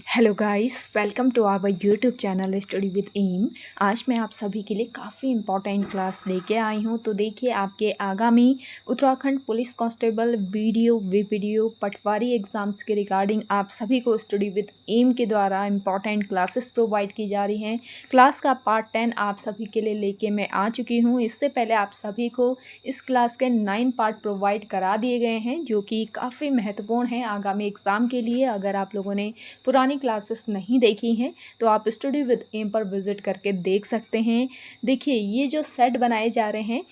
Hello guys, welcome to our YouTube channel study with M. आज मैं आप सभी के लिए काफ़ी इंपॉर्टेंट क्लास लेके आई हूँ। तो देखिए, आपके आगामी उत्तराखंड पुलिस कांस्टेबल वीडियो पटवारी एग्ज़ाम्स के रिगार्डिंग आप सभी को स्टडी विद एम के द्वारा इंपॉर्टेंट क्लासेस प्रोवाइड की जा रही हैं। क्लास का पार्ट 10 आप सभी के लिए लेके मैं आ चुकी हूँ। इससे पहले आप सभी को इस क्लास के 9 पार्ट प्रोवाइड करा दिए गए हैं, जो कि काफ़ी महत्वपूर्ण हैं आगामी एग्ज़ाम के लिए। अगर आप लोगों ने पुरानी क्लासेस नहीं देखी हैं तो आप स्टडी विद एम पर विज़िट करके देख सकते हैं। देखिए, ये जो सेट बनाए जा रहे हैं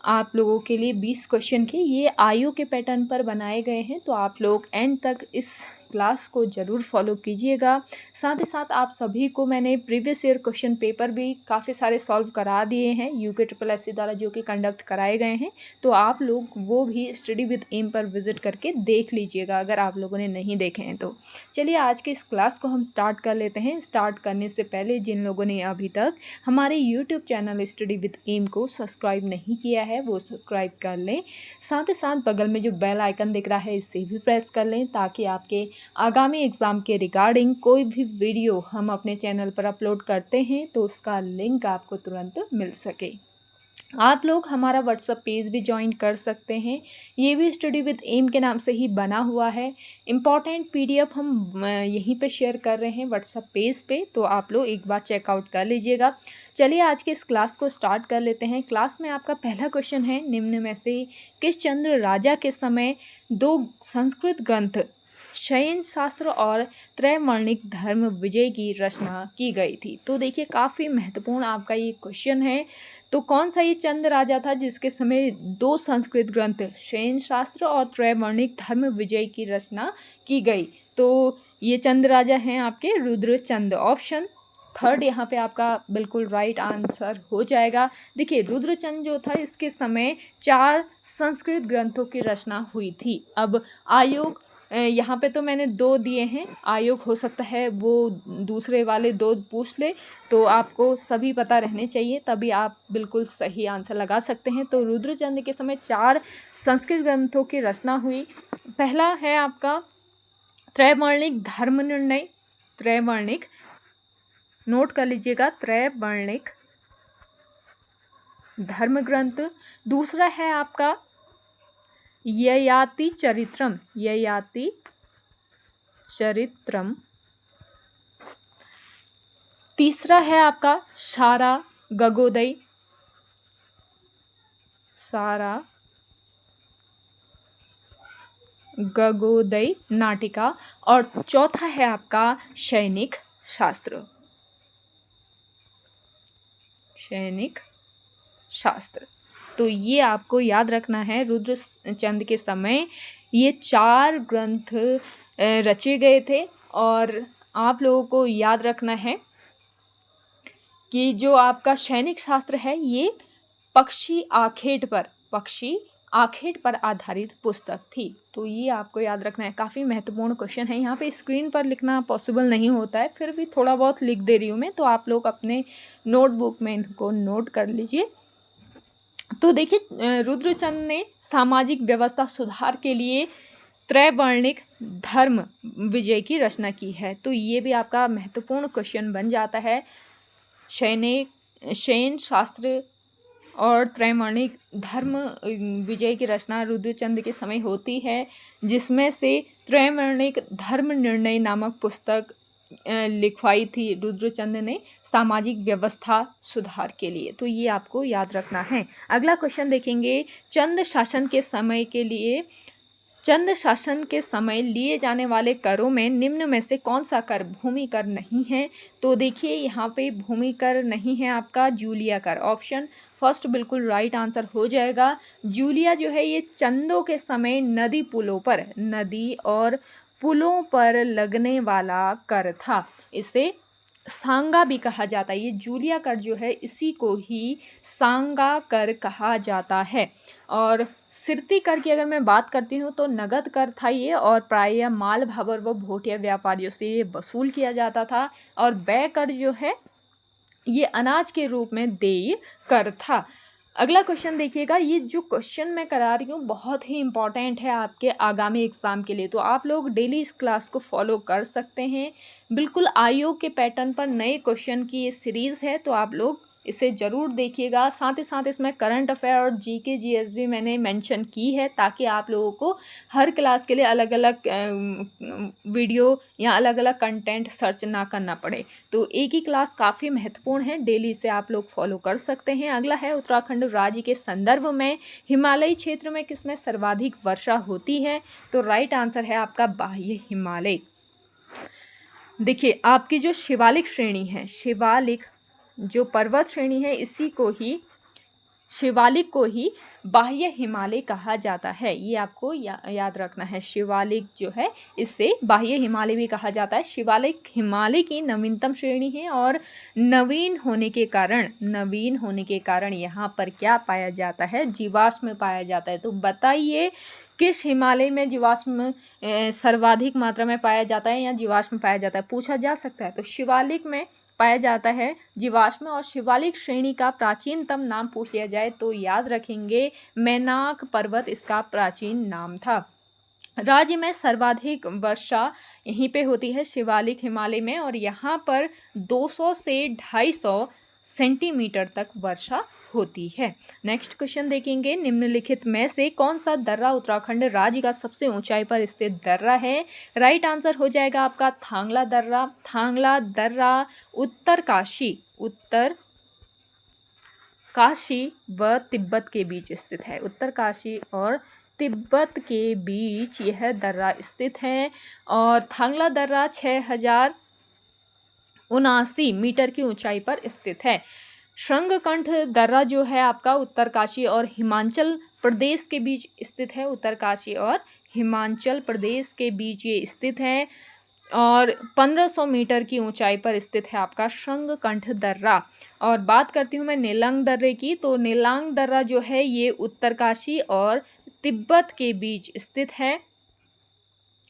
आप लोगों के लिए 20 क्वेश्चन के, ये आयु के पैटर्न पर बनाए गए हैं। तो आप लोग एंड तक इस क्लास को ज़रूर फॉलो कीजिएगा। साथ ही साथ आप सभी को मैंने प्रीवियस ईयर क्वेश्चन पेपर भी काफ़ी सारे सॉल्व करा दिए हैं यूके ट्रिपल एस सी द्वारा, जो कि कंडक्ट कराए गए हैं। तो आप लोग वो भी स्टडी विद एम पर विज़िट करके देख लीजिएगा अगर आप लोगों ने नहीं देखे हैं तो। चलिए, आज के इस क्लास को हम स्टार्ट कर लेते हैं। स्टार्ट करने से पहले जिन लोगों ने अभी तक हमारे YouTube channel study with M को सब्सक्राइब नहीं किया है वो सब्सक्राइब कर लें। साथ ही साथ बगल में जो बेल आइकन दिख रहा है इसे भी प्रेस कर लें, ताकि आपके आगामी एग्ज़ाम के रिगार्डिंग कोई भी वीडियो हम अपने चैनल पर अपलोड करते हैं तो उसका लिंक आपको तुरंत मिल सके। आप लोग हमारा व्हाट्सअप पेज भी ज्वाइन कर सकते हैं, ये भी स्टडी विद एम के नाम से ही बना हुआ है। इम्पॉर्टेंट पीडीएफ हम यहीं पे शेयर कर रहे हैं व्हाट्सअप पेज पे, तो आप लोग एक बार चेकआउट कर लीजिएगा। चलिए, आज के इस क्लास को स्टार्ट कर लेते हैं। क्लास में आपका पहला क्वेश्चन है, निम्न में से किस चंद्र राजा के समय दो संस्कृत ग्रंथ शयन शास्त्र और त्रैवर्णिक धर्म विजय की रचना की गई थी? तो देखिए, काफ़ी महत्वपूर्ण आपका ये क्वेश्चन है। तो कौन सा ये चंद राजा था जिसके समय दो संस्कृत ग्रंथ शयन शास्त्र और त्रैवर्णिक धर्म विजय की रचना की गई? तो ये चंद राजा हैं आपके रुद्रचंद। ऑप्शन थर्ड यहाँ पे आपका बिल्कुल राइट आंसर हो जाएगा। देखिए, रुद्रचंद जो था इसके समय 4 संस्कृत ग्रंथों की रचना हुई थी। अब आयोग यहाँ पे तो मैंने 2 दिए हैं, आयोग हो सकता है वो दूसरे वाले 2 पूछ ले, तो आपको सभी पता रहने चाहिए, तभी आप बिल्कुल सही आंसर लगा सकते हैं। तो रुद्रचंद के समय 4 संस्कृत ग्रंथों की रचना हुई। पहला है आपका त्रैवर्णिक धर्म निर्णय, त्रैवर्णिक, नोट कर लीजिएगा, त्रैवर्णिक धर्म ग्रंथ। दूसरा है आपका ययाति चरित्रम, ययाति चरित्रम। तीसरा है आपका सारा गगोदय, सारा गगोदय नाटिका। और चौथा है आपका सैनिक शास्त्र, सैनिक शास्त्र। तो ये आपको याद रखना है, रुद्रचंद के समय ये 4 ग्रंथ रचे गए थे। और आप लोगों को याद रखना है कि जो आपका सैनिक शास्त्र है ये पक्षी आखेट पर आधारित पुस्तक थी। तो ये आपको याद रखना है, काफ़ी महत्वपूर्ण क्वेश्चन है। यहाँ पे स्क्रीन पर लिखना पॉसिबल नहीं होता है, फिर भी थोड़ा बहुत लिख दे रही हूँ मैं, तो आप लोग अपने नोटबुक में इनको नोट कर लीजिए। तो देखिए, रुद्रचंद ने सामाजिक व्यवस्था सुधार के लिए त्रैवर्णिक धर्म विजय की रचना की है। तो ये भी आपका महत्वपूर्ण क्वेश्चन बन जाता है। शयन शास्त्र और त्रैवर्णिक धर्म विजय की रचना रुद्रचंद के समय होती है, जिसमें से त्रैवर्णिक धर्म निर्णय नामक पुस्तक लिखवाई थी रुद्रचंद ने सामाजिक व्यवस्था सुधार के लिए। तो ये आपको याद रखना है। अगला क्वेश्चन देखेंगे, चंद शासन के समय लिए जाने वाले करों में निम्न में से कौन सा कर भूमि कर नहीं है? तो देखिए, यहाँ पे भूमि कर नहीं है आपका जूलिया कर। ऑप्शन फर्स्ट बिल्कुल राइट आंसर हो जाएगा। जूलिया जो है ये चंदों के समय नदी और पुलों पर लगने वाला कर था। इसे सांगा भी कहा जाता है। ये जूलिया कर जो है इसी को ही सांगा कर कहा जाता है। और सिरती कर की अगर मैं बात करती हूँ तो नगद कर था ये, और प्रायः माल भावर व भोटिया व्यापारियों से ये वसूल किया जाता था। और व्यय कर जो है ये अनाज के रूप में देय कर था। अगला क्वेश्चन देखिएगा, ये जो क्वेश्चन मैं करा रही हूँ बहुत ही इम्पॉर्टेंट है आपके आगामी एग्ज़ाम के लिए, तो आप लोग डेली इस क्लास को फॉलो कर सकते हैं। बिल्कुल आयोग के पैटर्न पर नए क्वेश्चन की ये सीरीज़ है, तो आप लोग इसे ज़रूर देखिएगा। साथ ही साथ इसमें करंट अफेयर और जीके जीएस भी मैंने मेंशन की है, ताकि आप लोगों को हर क्लास के लिए अलग अलग वीडियो या अलग अलग कंटेंट सर्च ना करना पड़े। तो एक ही क्लास काफ़ी महत्वपूर्ण है, डेली इसे आप लोग फॉलो कर सकते हैं। अगला है, उत्तराखंड राज्य के संदर्भ में हिमालयी क्षेत्र में किसमें सर्वाधिक वर्षा होती है? तो राइट आंसर है आपका बाह्य हिमालय। देखिए, आपकी जो शिवालिक श्रेणी है, शिवालिक जो पर्वत श्रेणी है, शिवालिक को ही बाह्य हिमालय कहा जाता है। ये आपको याद रखना है। शिवालिक जो है, इससे बाह्य हिमालय भी कहा जाता है। शिवालिक हिमालय की नवीनतम श्रेणी है और नवीन होने के कारण यहाँ पर क्या पाया जाता है? जीवाश्म पाया जाता है। तो बताइए, किस हिमालय में जीवाश्म सर्वाधिक मात्रा में पाया जाता है या जीवाश्म पाया जाता है? पूछा जा सकता है। तो शिवालिक में पाया जाता है जीवाश्म। और शिवालिक श्रेणी का प्राचीनतम नाम पूछ लिया जाए तो याद रखेंगे, मैनाक पर्वत इसका प्राचीन नाम था। राज्य में सर्वाधिक वर्षा यहीं पे होती है, शिवालिक हिमालय में, और यहाँ पर 200 से 250 सेंटीमीटर तक वर्षा होती है। नेक्स्ट क्वेश्चन देखेंगे, निम्नलिखित में से कौन सा दर्रा उत्तराखंड राज्य का सबसे ऊंचाई पर स्थित दर्रा है? राइट आंसर हो जाएगा आपका थांगला दर्रा। थांगला दर्रा उत्तर काशी व तिब्बत के बीच स्थित है। उत्तर काशी और तिब्बत के बीच यह दर्रा स्थित है। और थांगला दर्रा 6079 मीटर की ऊंचाई पर स्थित है। शृंगकंठ दर्रा जो है आपका उत्तरकाशी और हिमाचल प्रदेश के बीच स्थित है। उत्तरकाशी और हिमाचल प्रदेश के बीच ये स्थित है और 1500 मीटर की ऊंचाई पर स्थित है आपका शृंगकंठ दर्रा। और बात करती हूँ मैं नेलांग दर्रे की, तो नेलांग दर्रा जो है ये उत्तरकाशी और तिब्बत के बीच स्थित है।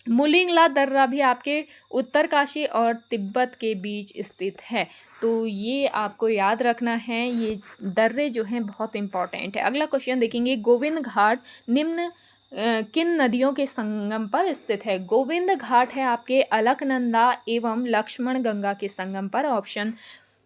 मुलिंगला दर्रा भी आपके उत्तरकाशी और तिब्बत के बीच स्थित है। तो ये आपको याद रखना है, ये दर्रे जो हैं बहुत इंपॉर्टेंट है। अगला क्वेश्चन देखेंगे, गोविंद घाट निम्न किन नदियों के संगम पर स्थित है? गोविंद घाट है आपके अलकनंदा एवं लक्ष्मण गंगा के संगम पर। ऑप्शन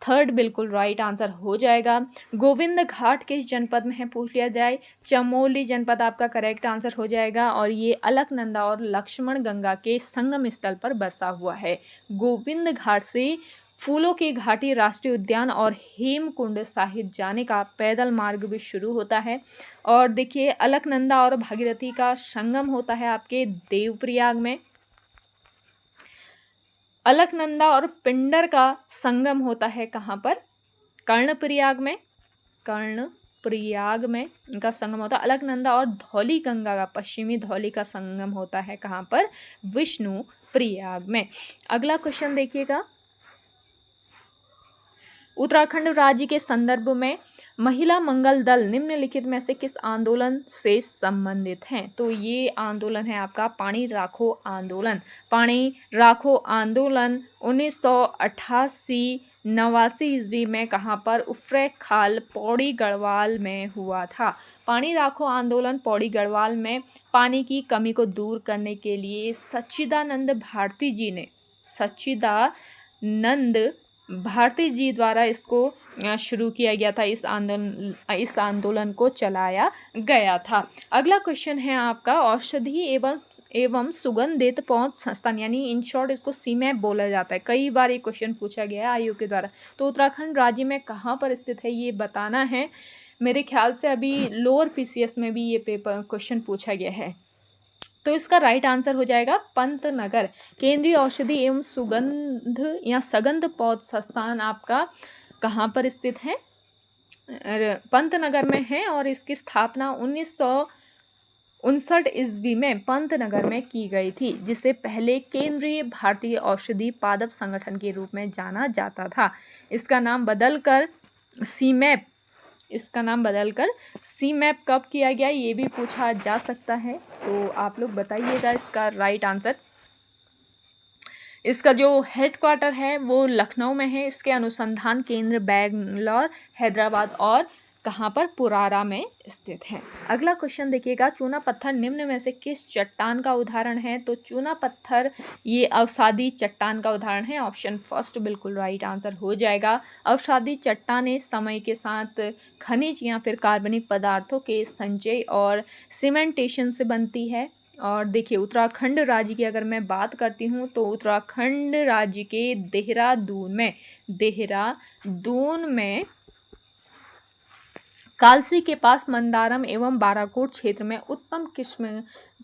थर्ड बिल्कुल राइट आंसर हो जाएगा। गोविंद घाट किस जनपद में है पूछ लिया जाए, चमोली जनपद आपका करेक्ट आंसर हो जाएगा। और ये अलकनंदा और लक्ष्मण गंगा के संगम स्थल पर बसा हुआ है। गोविंद घाट से फूलों की घाटी राष्ट्रीय उद्यान और हेमकुंड साहिब जाने का पैदल मार्ग भी शुरू होता है। और देखिए, अलकनंदा और भागीरथी का संगम होता है आपके देवप्रयाग में। अलकनंदा और पिंडर का संगम होता है कहाँ पर? कर्णप्रयाग में। कर्णप्रयाग में इनका संगम होता है। अलकनंदा और धौली गंगा का, पश्चिमी धौली का संगम होता है कहाँ पर? विष्णु प्रयाग में। अगला क्वेश्चन देखिएगा, उत्तराखंड राज्य के संदर्भ में महिला मंगल दल निम्नलिखित में से किस आंदोलन से संबंधित हैं? तो ये आंदोलन है आपका पानी राखो आंदोलन। पानी राखो आंदोलन 1988-89 ईस्वी में कहाँ पर? उफ्रैंखाल पौड़ी गढ़वाल में हुआ था। पानी राखो आंदोलन पौड़ी गढ़वाल में पानी की कमी को दूर करने के लिए सच्चिदानंद भारती जी द्वारा इसको शुरू किया गया था। इस आंदोलन को चलाया गया था। अगला क्वेश्चन है आपका, औषधि एवं सुगंधित पौध संस्थान, यानी इन शॉर्ट इसको सीमैप बोला जाता है। कई बार ये क्वेश्चन पूछा गया है आयोग के द्वारा। तो उत्तराखंड राज्य में कहाँ पर स्थित है ये बताना है। मेरे ख्याल से अभी लोअर पीसीएस में भी ये क्वेश्चन पूछा गया है। तो इसका राइट आंसर हो जाएगा पंतनगर। केंद्रीय औषधि एवं सुगंध या सगंध पौध संस्थान आपका कहाँ पर स्थित है? पंतनगर में है। और इसकी स्थापना 1959 ईस्वी में पंतनगर में की गई थी, जिसे पहले केंद्रीय भारतीय औषधि पादप संगठन के रूप में जाना जाता था। इसका नाम बदलकर सीमैप कब किया गया ये भी पूछा जा सकता है। तो आप लोग बताइएगा इसका राइट आंसर। इसका जो हेडक्वार्टर है वो लखनऊ में है। इसके अनुसंधान केंद्र बैंगलोर, हैदराबाद और कहाँ पर, पुरारा में स्थित है। अगला क्वेश्चन देखिएगा, चूना पत्थर निम्न में से किस चट्टान का उदाहरण है? तो चूना पत्थर ये अवसादी चट्टान का उदाहरण है। ऑप्शन फर्स्ट बिल्कुल राइट आंसर हो जाएगा। अवसादी चट्टानें समय के साथ खनिज या फिर कार्बनिक पदार्थों के संचय और सीमेंटेशन से बनती है। और देखिए उत्तराखंड राज्य की अगर मैं बात करती हूँ तो उत्तराखंड राज्य के देहरादून में कालसी के पास मंदारम एवं बाराकोट क्षेत्र में उत्तम किस्म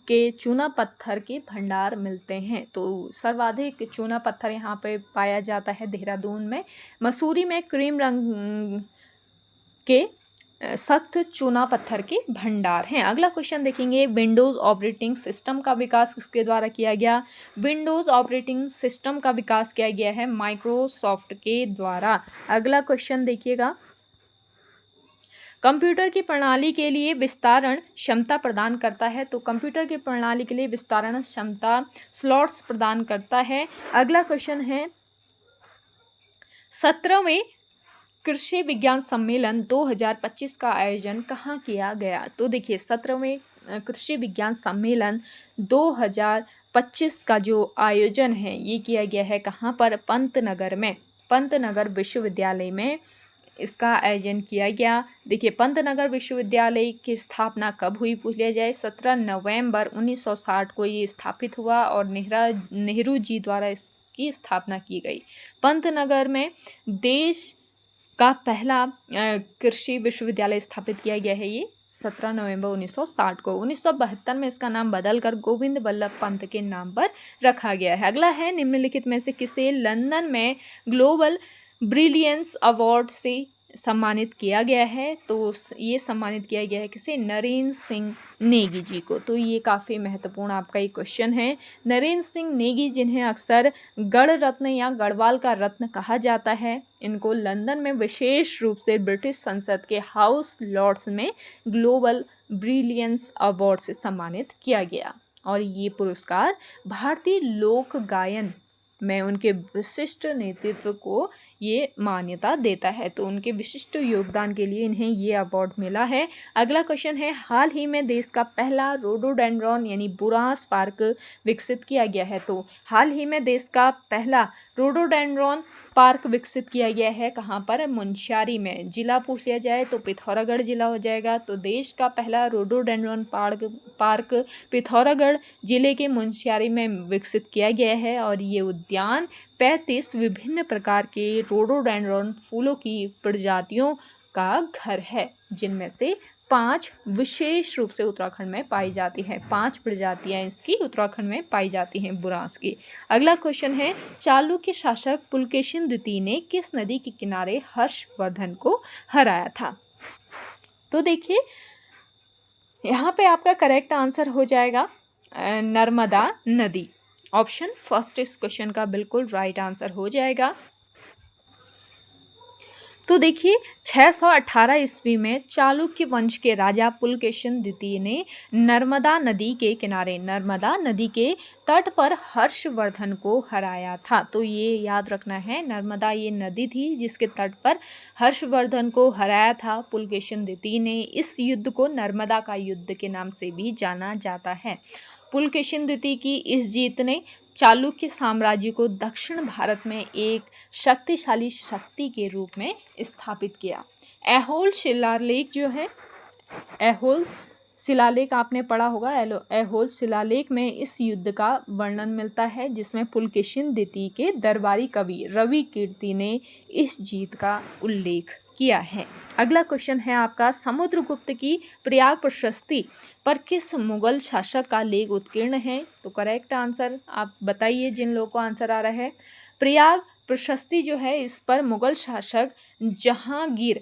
के चूना पत्थर के भंडार मिलते हैं। तो सर्वाधिक चूना पत्थर यहाँ पे पाया जाता है देहरादून में। मसूरी में क्रीम रंग के सख्त चूना पत्थर के भंडार हैं। अगला क्वेश्चन देखेंगे, विंडोज़ ऑपरेटिंग सिस्टम का विकास किसके द्वारा किया गया? विंडोज़ ऑपरेटिंग सिस्टम का विकास किया गया है माइक्रोसॉफ्ट के द्वारा। अगला क्वेश्चन देखिएगा, कंप्यूटर की प्रणाली के लिए विस्तारण क्षमता प्रदान करता है। तो कंप्यूटर की प्रणाली के लिए विस्तारण क्षमता स्लॉट्स प्रदान करता है। अगला क्वेश्चन है, 17वें कृषि विज्ञान सम्मेलन 2025 का आयोजन कहाँ किया गया? तो देखिए 17वें कृषि विज्ञान सम्मेलन 2025 का जो आयोजन है ये किया गया है कहाँ पर? पंतनगर में, पंतनगर विश्वविद्यालय में इसका आयोजन किया गया। देखिए पंतनगर विश्वविद्यालय की स्थापना कब हुई पूछ लिया जाए? 17 नवंबर 1960 को ये स्थापित हुआ और नेहरू जी द्वारा इसकी स्थापना की गई। पंतनगर में देश का पहला कृषि विश्वविद्यालय स्थापित किया गया है ये 17 नवंबर 1960 को। 1972 में इसका नाम बदलकर गोविंद वल्लभ पंत के नाम पर रखा गया है। अगला है, निम्नलिखित में से किसे लंदन में ग्लोबल ब्रिलियंस अवार्ड से सम्मानित किया गया है? तो ये सम्मानित किया गया है किसे? नरेंद्र सिंह नेगी जी को। तो ये काफ़ी महत्वपूर्ण आपका एक क्वेश्चन है। नरेंद्र सिंह नेगी, जिन्हें अक्सर गढ़ रत्न या गढ़वाल का रत्न कहा जाता है, इनको लंदन में विशेष रूप से ब्रिटिश संसद के हाउस लॉर्ड्स में ग्लोबल ब्रिलियंस अवार्ड से सम्मानित किया गया। और ये पुरस्कार भारतीय लोक गायन में उनके विशिष्ट नेतृत्व को ये मान्यता देता है। तो उनके विशिष्ट योगदान के लिए इन्हें ये अवार्ड मिला है। अगला क्वेश्चन है, हाल ही में देश का पहला रोडोडेंड्रॉन यानी बुरांस पार्क विकसित किया गया है। तो हाल ही में देश का पहला रोडोडेंड्रॉन पार्क विकसित किया गया है कहाँ पर? मुंशियारी में। जिला पूछ लिया जाए तो पिथौरागढ़ जिला हो जाएगा। तो देश का पहला रोडोडेंड्रॉन पार्क पिथौरागढ़ जिले के मुंशियारी में विकसित किया गया है। और ये उद्यान 35 विभिन्न प्रकार के रोडोडेंड्रॉन फूलों की प्रजातियों का घर है, जिनमें से 5 विशेष रूप से उत्तराखंड में पाई जाती है। 5 प्रजातियां इसकी उत्तराखंड में पाई जाती हैं बुरांस की। अगला क्वेश्चन है, चालुक्य शासक पुलकेशिन द्वितीय ने किस नदी के किनारे हर्षवर्धन को हराया था? तो देखिए यहाँ पे आपका करेक्ट आंसर हो जाएगा नर्मदा नदी। ऑप्शन फर्स्ट इस क्वेश्चन का बिल्कुल राइट आंसर हो जाएगा। तो देखिए 618 ईस्वी में चालुक्य वंश के राजा पुलकेशिन द्वितीय ने नर्मदा नदी के किनारे, नर्मदा नदी के तट पर हर्षवर्धन को हराया था। तो ये याद रखना है, नर्मदा ये नदी थी जिसके तट पर हर्षवर्धन को हराया था पुलकेशिन द्वितीय ने। इस युद्ध को नर्मदा का युद्ध के नाम से भी जाना जाता है। पुलकेशिन द्वितीय की इस जीत ने चालुक्य साम्राज्य को दक्षिण भारत में एक शक्तिशाली शक्ति के रूप में स्थापित किया। ऐहोल शिलालेख जो है, ऐहोल शिलालेख आपने पढ़ा होगा, ऐहोल शिलालेख में इस युद्ध का वर्णन मिलता है, जिसमें पुलकेशिन द्वितीय के दरबारी कवि रवि कीर्ति ने इस जीत का उल्लेख किया है। अगला क्वेश्चन है आपका, समुद्रगुप्त की प्रयाग प्रशस्ति पर किस मुगल शासक का लेख उत्कीर्ण है? तो करेक्ट आंसर आप बताइए जिन लोगों को आंसर आ रहा है। प्रयाग प्रशस्ति जो है इस पर मुगल शासक जहांगीर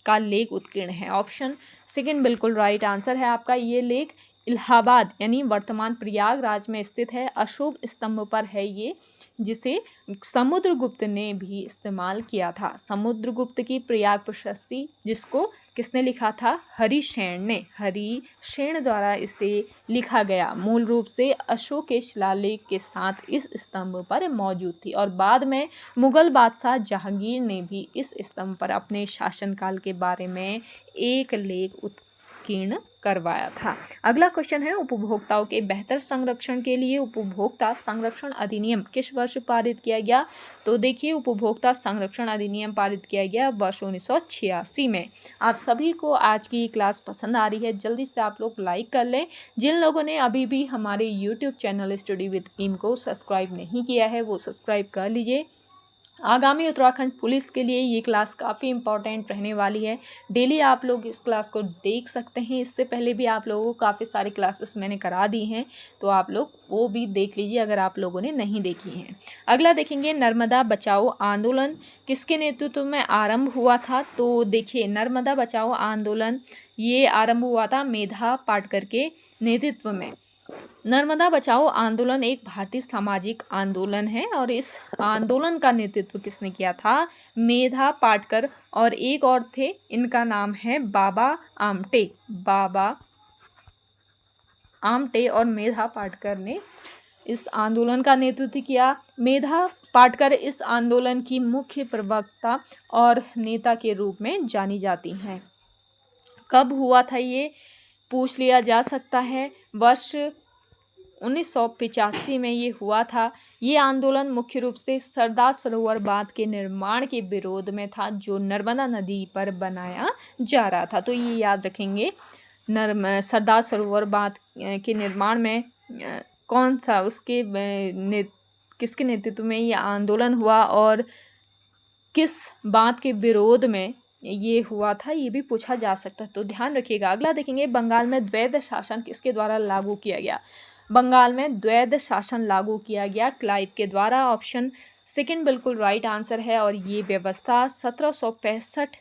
का लेख उत्कीर्ण है। ऑप्शन सेकंड बिल्कुल राइट आंसर है आपका। ये लेख इलाहाबाद यानी वर्तमान प्रयागराज में स्थित है। अशोक स्तंभ पर है ये, जिसे समुद्रगुप्त ने भी इस्तेमाल किया था। समुद्रगुप्त की प्रयाग प्रशस्ति जिसको किसने लिखा था? हरिशेन ने। हरिशेन द्वारा इसे लिखा गया। मूल रूप से अशोक के शिलालेख के साथ इस स्तंभ पर मौजूद थी और बाद में मुगल बादशाह जहांगीर ने भी इस स्तंभ पर अपने शासनकाल के बारे में एक लेख उत्कीर्ण करवाया था। अगला क्वेश्चन है, उपभोक्ताओं के बेहतर संरक्षण के लिए उपभोक्ता संरक्षण अधिनियम किस वर्ष पारित किया गया? तो देखिए, उपभोक्ता संरक्षण अधिनियम पारित किया गया वर्ष 1986 में। आप सभी को आज की क्लास पसंद आ रही है, जल्दी से आप लोग लाइक कर लें। जिन लोगों ने अभी भी हमारे YouTube channel study with M को सब्सक्राइब नहीं किया है वो सब्सक्राइब कर लीजिए। आगामी उत्तराखंड पुलिस के लिए ये क्लास काफ़ी इम्पॉर्टेंट रहने वाली है। डेली आप लोग इस क्लास को देख सकते हैं। इससे पहले भी आप लोगों को काफ़ी सारी क्लासेस मैंने करा दी हैं, तो आप लोग वो भी देख लीजिए अगर आप लोगों ने नहीं देखी हैं। अगला देखेंगे, नर्मदा बचाओ आंदोलन किसके नेतृत्व में आरंभ हुआ था? तो देखिए, नर्मदा बचाओ आंदोलन ये आरंभ हुआ था मेधा पाटकर के नेतृत्व में। नर्मदा बचाओ आंदोलन एक भारतीय सामाजिक आंदोलन है और इस आंदोलन का नेतृत्व किसने किया था? मेधा पाटकर और एक और थे, इनका नाम है बाबा आमटे। बाबा आमटे और मेधा पाटकर ने इस आंदोलन का नेतृत्व किया। मेधा पाटकर इस आंदोलन की मुख्य प्रवक्ता और नेता के रूप में जानी जाती हैं। कब हुआ था ये पूछ लिया जा सकता है। वर्ष 1985 में ये हुआ था। ये आंदोलन मुख्य रूप से सरदार सरोवर बांध के निर्माण के विरोध में था, जो नर्मदा नदी पर बनाया जा रहा था। तो ये याद रखेंगे, सरदार सरोवर बांध के निर्माण में कौन सा किसके नेतृत्व में ये आंदोलन हुआ और किस बात के विरोध में ये हुआ था, ये भी पूछा जा सकता है, तो ध्यान रखिएगा। अगला देखेंगे, बंगाल में द्वैध शासन किसके द्वारा लागू किया गया? बंगाल में द्वैध शासन लागू किया गया क्लाइव के द्वारा। ऑप्शन सेकंड बिल्कुल राइट आंसर है और ये व्यवस्था 1765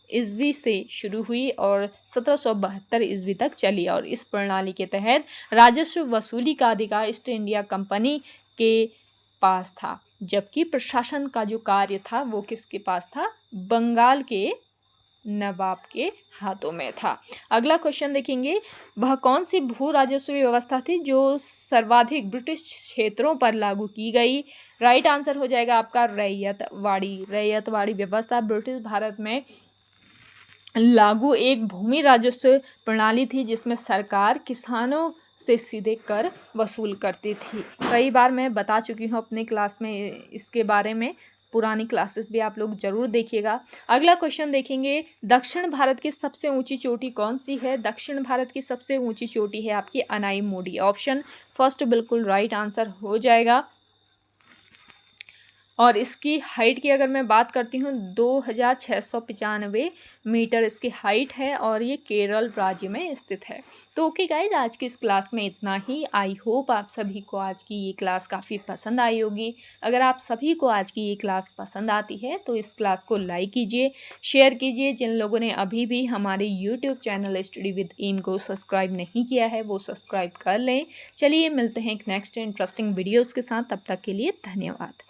ईस्वी से शुरू हुई और 1772 ईस्वी तक चली और इस प्रणाली के तहत राजस्व वसूली का अधिकार ईस्ट इंडिया कंपनी के पास था, जबकि प्रशासन का जो कार्य था वो किसके पास था? बंगाल के नवाब के हाथों में था। अगला क्वेश्चन देखेंगे, वह कौन सी भू राजस्व व्यवस्था थी जो सर्वाधिक ब्रिटिश क्षेत्रों पर लागू की गई? राइट आंसर हो जाएगा आपका रैयतवाड़ी। रैयतवाड़ी व्यवस्था ब्रिटिश भारत में लागू एक भूमि राजस्व प्रणाली थी, जिसमें सरकार किसानों से सीधे कर वसूल करती थी। कई बार मैं बता चुकी हूँ अपने क्लास में इसके बारे में, पुरानी क्लासेस भी आप लोग जरूर देखिएगा। अगला क्वेश्चन देखेंगे, दक्षिण भारत की सबसे ऊंची चोटी कौन सी है? दक्षिण भारत की सबसे ऊंची चोटी है आपकी अनाईमोडी। ऑप्शन फर्स्ट बिल्कुल राइट आंसर हो जाएगा और इसकी हाइट की अगर मैं बात करती हूँ 2695 मीटर इसकी हाइट है और ये केरल राज्य में स्थित है। तो ओके गाइज, आज की इस क्लास में इतना ही। आई होप आप सभी को आज की ये क्लास काफ़ी पसंद आई होगी। अगर आप सभी को आज की ये क्लास पसंद आती है तो इस क्लास को लाइक कीजिए, शेयर कीजिए। जिन लोगों ने अभी भी हमारे YouTube channel study with M को सब्सक्राइब नहीं किया है वो सब्सक्राइब कर लें। चलिए मिलते हैं एक नेक्स्ट इंटरेस्टिंग वीडियोज़ के साथ, तब तक के लिए धन्यवाद।